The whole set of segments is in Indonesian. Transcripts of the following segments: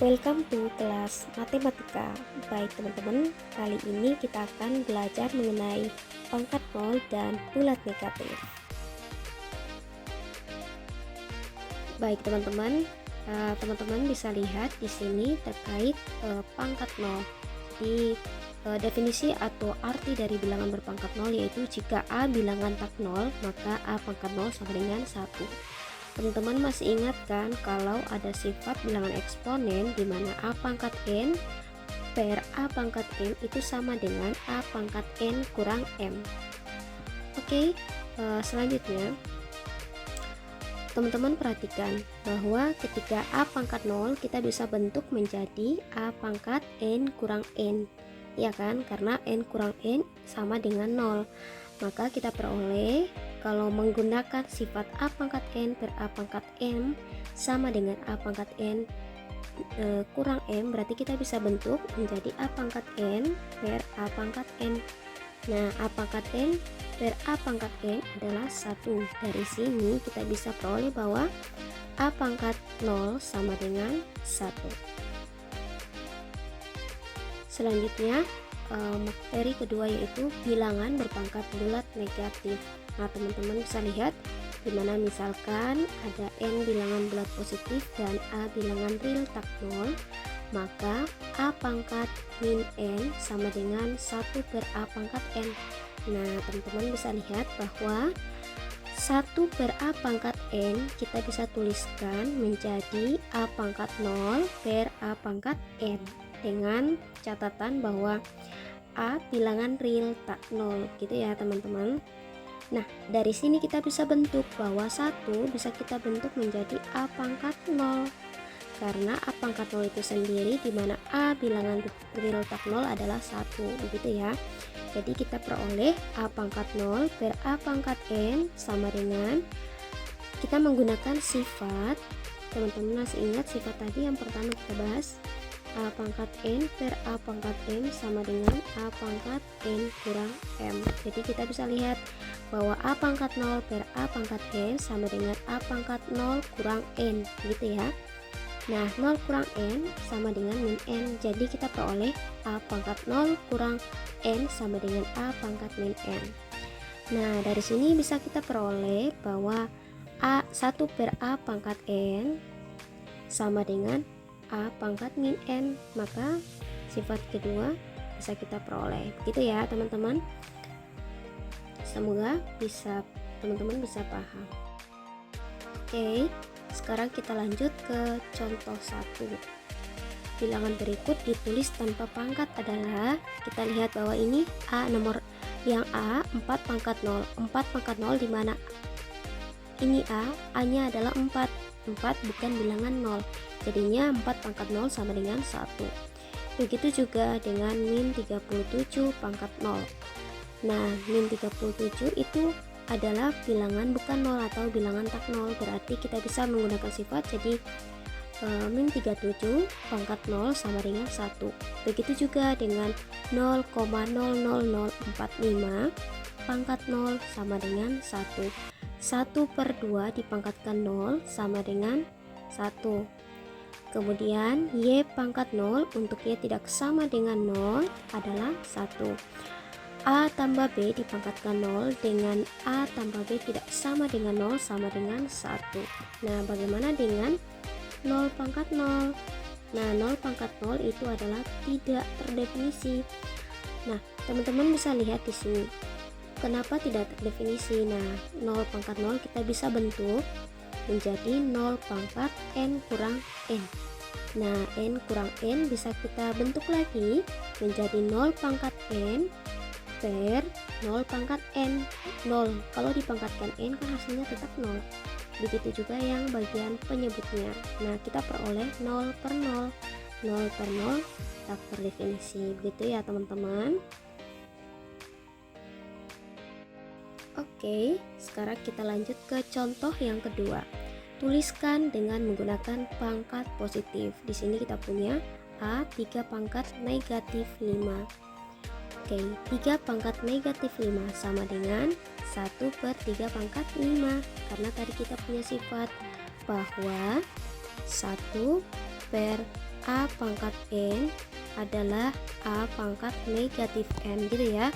Welcome to kelas matematika. Baik teman-teman, kali ini kita akan belajar mengenai pangkat nol dan bulat negatif. Baik teman-teman, teman-teman bisa lihat di sini terkait pangkat nol. Di definisi atau arti dari bilangan berpangkat nol yaitu jika A bilangan tak nol, maka A pangkat nol sama dengan 1. Teman-teman masih ingat kan kalau ada sifat bilangan eksponen di mana A pangkat N per A pangkat M itu sama dengan A pangkat N kurang M. Oke, selanjutnya teman-teman perhatikan bahwa ketika A pangkat 0 kita bisa bentuk menjadi A pangkat N kurang N, ya kan, karena N kurang N sama dengan 0. Maka kita peroleh kalau menggunakan sifat A pangkat N per A pangkat M sama dengan A pangkat N kurang M, berarti kita bisa bentuk menjadi A pangkat N per A pangkat N. Nah, A pangkat N per A pangkat N adalah 1. Dari sini kita bisa peroleh bahwa A pangkat 0 sama dengan 1. Selanjutnya materi kedua yaitu bilangan berpangkat bulat negatif. Nah, teman-teman bisa lihat dimana misalkan ada N bilangan bulat positif dan A bilangan real tak nol, maka A pangkat min N sama dengan 1 per A pangkat N. Nah, teman-teman bisa lihat bahwa 1 per A pangkat N kita bisa tuliskan menjadi A pangkat 0 per A pangkat N dengan catatan bahwa A bilangan real tak nol, gitu ya teman-teman. Nah, dari sini kita bisa bentuk bahwa 1 bisa kita bentuk menjadi A pangkat 0 karena A pangkat 0 itu sendiri dimana A bilangan real tak nol adalah 1, begitu ya. Jadi kita peroleh A pangkat 0 per A pangkat N sama dengan, kita menggunakan sifat, teman-teman masih ingat sifat tadi yang pertama kita bahas, A pangkat N per A pangkat M sama dengan A pangkat N kurang M. Jadi kita bisa lihat bahwa A pangkat 0 per A pangkat N sama dengan A pangkat 0 kurang N, gitu ya. Nah, 0 kurang N sama dengan min N. Jadi kita peroleh A pangkat 0 kurang N sama dengan A pangkat min N. Nah, dari sini bisa kita peroleh bahwa A 1 per A pangkat N sama dengan A pangkat min N. Maka sifat kedua bisa kita peroleh. Begitu ya teman-teman. Semoga teman-teman bisa paham. Oke, sekarang kita lanjut ke contoh 1. Bilangan berikut ditulis tanpa pangkat adalah, kita lihat bahwa ini A nomor yang A 4 pangkat 0. 4 pangkat 0 dimana ini A nya adalah 4 bukan bilangan 0. Jadinya 4 pangkat 0 sama dengan 1. Begitu juga dengan min 37 pangkat 0. Nah, min 37 itu adalah bilangan bukan 0 atau bilangan tak 0, berarti kita bisa menggunakan sifat jadi min 37 pangkat 0 sama dengan 1. Begitu juga dengan 0,00045 pangkat 0 sama dengan 1. 1 per 2 dipangkatkan 0 sama dengan 1. Kemudian Y pangkat 0 untuk Y tidak sama dengan 0 adalah 1. A tambah B dipangkatkan 0 dengan A tambah B tidak sama dengan 0 sama dengan 1. Nah, bagaimana dengan 0 pangkat 0? Nah, 0 pangkat 0 itu adalah tidak terdefinisi. Nah, teman-teman bisa lihat di sini. Kenapa tidak terdefinisi? Nah, 0 pangkat 0 kita bisa bentuk menjadi 0 pangkat N kurang N. Nah, N kurang N bisa kita bentuk lagi menjadi 0 pangkat N per 0 pangkat N. 0 kalau dipangkatkan N kan hasilnya tetap 0. Begitu juga yang bagian penyebutnya. Nah, kita peroleh 0 per 0. 0 per 0 tak terdefinisi, begitu ya teman-teman. Oke, sekarang kita lanjut ke contoh yang kedua. Tuliskan dengan menggunakan pangkat positif. Di sini kita punya A 3 pangkat negatif 5. Oke, 3 pangkat negatif 5 sama dengan 1 per 3 pangkat 5. Karena tadi kita punya sifat bahwa 1 per A pangkat N adalah A pangkat negatif N gitu ya.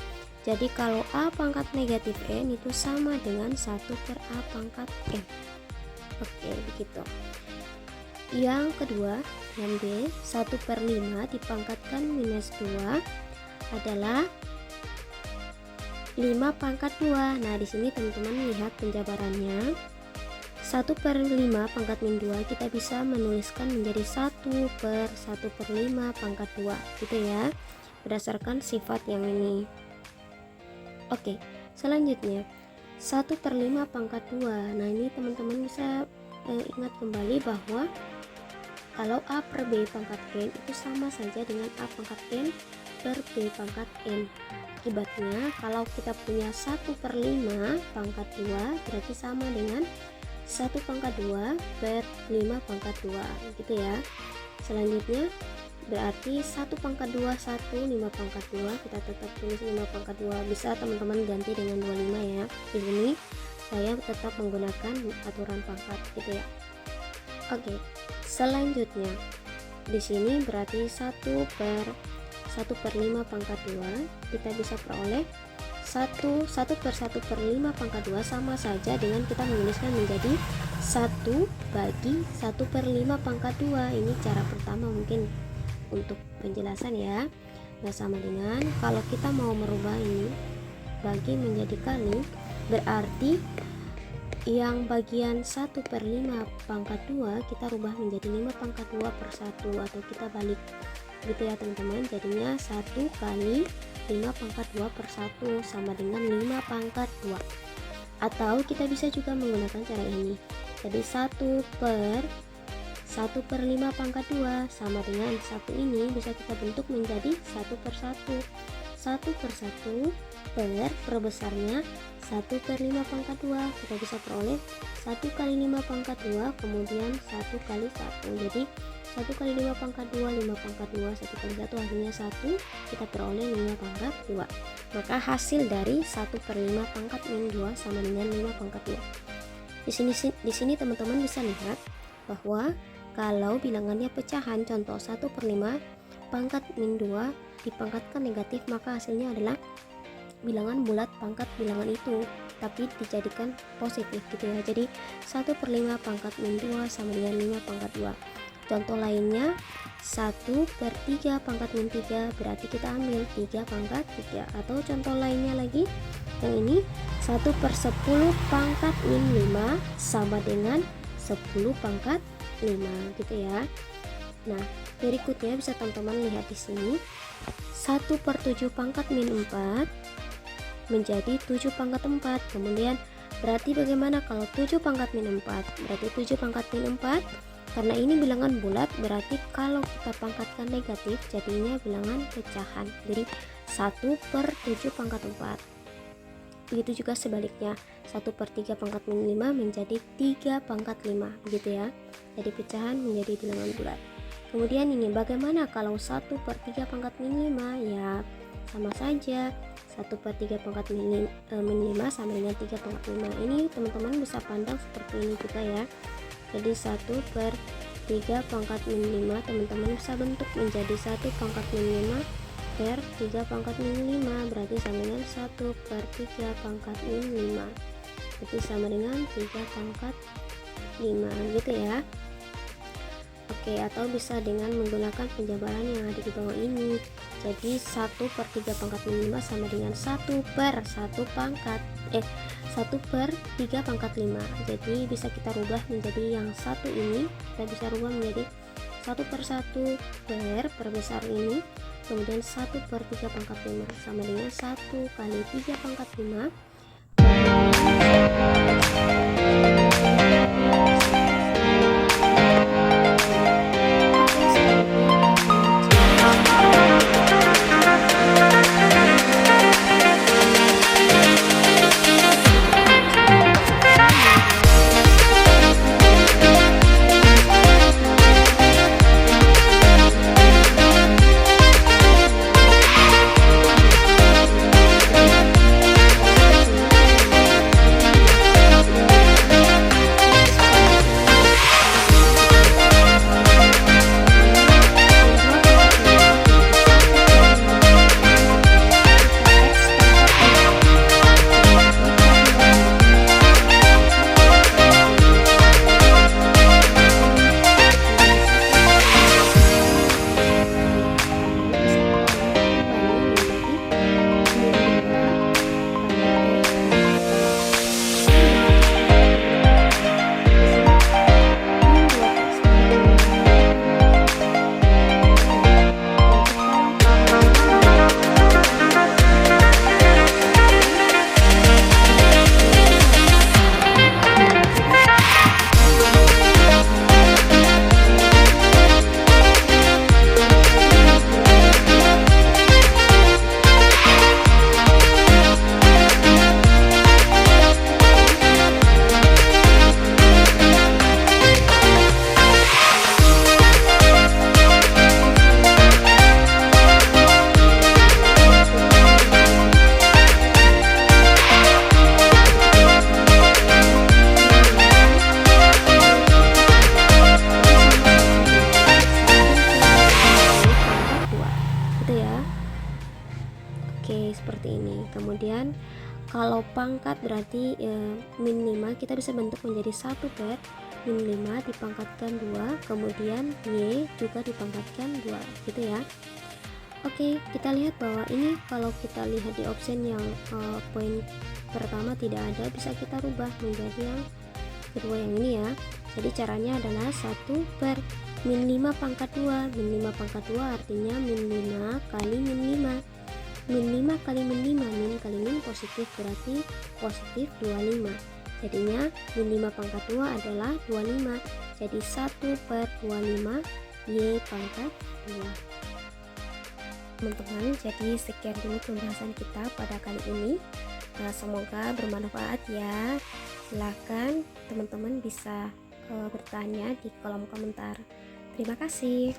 Jadi kalau A pangkat negatif N itu sama dengan 1 per A pangkat N. Oke, begitu. Yang kedua, yang B, 1 per 5 dipangkatkan minus 2 adalah 5 pangkat 2. Nah, di sini teman-teman lihat penjabarannya. 1 per 5 pangkat min 2 kita bisa menuliskan menjadi 1 per 5 pangkat 2 gitu ya, berdasarkan sifat yang ini. Oke, selanjutnya 1 per 5 pangkat 2. Nah, ini teman-teman bisa ingat kembali bahwa kalau A per B pangkat N itu sama saja dengan A pangkat N per B pangkat N. Akibatnya kalau kita punya 1 per 5 pangkat 2 berarti sama dengan 1 pangkat 2 per 5 pangkat 2 gitu ya. Selanjutnya berarti 1 pangkat 2 1, 5 pangkat 2, kita tetap tulis 5 pangkat 2. Bisa teman-teman ganti dengan 25 ya. Di sini saya tetap menggunakan aturan pangkat gitu ya. Oke, selanjutnya di sini berarti 1 per 5 pangkat 2 kita bisa peroleh 1 per 1 per 5 pangkat 2 sama saja dengan kita menuliskan menjadi 1 bagi 1 per 5 pangkat 2. Ini cara pertama mungkin untuk penjelasan ya. Nah, sama dengan kalau kita mau merubah ini bagi menjadi kali, berarti yang bagian 1 per 5 pangkat 2 kita rubah menjadi 5 pangkat 2 per 1 atau kita balik gitu ya teman-teman. Jadinya 1 kali 5 pangkat 2 per 1 sama dengan 5 pangkat 2. Atau kita bisa juga menggunakan cara ini. Jadi 1 per 5 pangkat 2 sama dengan 1 ini bisa kita bentuk menjadi 1 per 1. 1 per 1 per perbesarnya 1 per 5 pangkat 2. Kita bisa peroleh 1 kali 5 pangkat 2 kemudian 1 kali 1. Jadi 1 kali 5 pangkat 2, 5 pangkat 2, 1 kali 1 hasilnya 1, kita peroleh 5 pangkat 2. Maka hasil dari 1 per 5 pangkat min 2 sama dengan 5 pangkat 2. Di sini teman-teman bisa lihat bahwa kalau bilangannya pecahan, contoh 1 per 5 pangkat min 2 dipangkatkan negatif, maka hasilnya adalah bilangan bulat pangkat bilangan itu, tapi dijadikan positif gitu ya. Jadi 1 per 5 pangkat min 2 sama dengan 5 pangkat 2. Contoh lainnya 1 per 3 pangkat min 3, berarti kita ambil 3 pangkat 3. Atau contoh lainnya lagi, yang ini 1 per 10 pangkat min 5 sama dengan 10 pangkat 5 gitu ya. Nah, berikutnya bisa teman-teman lihat di sini 1 per 7 pangkat min 4 menjadi 7 pangkat 4. Kemudian berarti bagaimana kalau 7 pangkat min 4? Berarti 7 pangkat min 4, karena ini bilangan bulat berarti kalau kita pangkatkan negatif jadinya bilangan pecahan. Jadi 1 per 7 pangkat 4. Begitu juga sebaliknya 1 per 3 pangkat min 5 menjadi 3 pangkat 5 begitu ya. Jadi pecahan menjadi bilangan bulat. Kemudian ini bagaimana kalau 1 per 3 pangkat min 5? Ya sama saja, 1 per 3 pangkat min 5 sama dengan 3 pangkat 5. Ini teman-teman bisa pandang seperti ini juga ya. Jadi 1 per 3 pangkat min 5 teman-teman bisa bentuk menjadi 1 pangkat min 5 per 3 pangkat min 5, berarti sama dengan 1 per 3 pangkat min 5, berarti sama dengan 3 pangkat 5 gitu ya. Oke, atau bisa dengan menggunakan penjabaran yang ada di bawah ini. Jadi 1 per 3 pangkat min 5 sama dengan 1 per 1 pangkat 1 per 3 pangkat 5. Jadi bisa kita rubah menjadi yang satu ini, kita bisa rubah menjadi 1 per 1 per perbesar ini, kemudian 1 per 3 pangkat 5 sama dengan 1 kali 3 pangkat 5. Kalau pangkat berarti min 5 kita bisa bentuk menjadi 1 per min 5 dipangkatkan 2, kemudian Y juga dipangkatkan 2 gitu ya. Oke, kita lihat bahwa ini kalau kita lihat di option yang poin pertama tidak ada, bisa kita rubah menjadi yang kedua yang ini ya. Jadi caranya adalah 1 per min 5 pangkat 2. Min 5 pangkat 2 artinya min 5 kali min 5. Min 5 kali min 5, min kali min positif berarti positif 25. Jadinya min 5 pangkat 2 adalah 25. Jadi 1 per 25 Y pangkat 2. Teman-teman, jadi sekian dulu pembahasan kita pada kali ini. Semoga bermanfaat ya. Silahkan teman-teman bisa bertanya di kolom komentar. Terima kasih.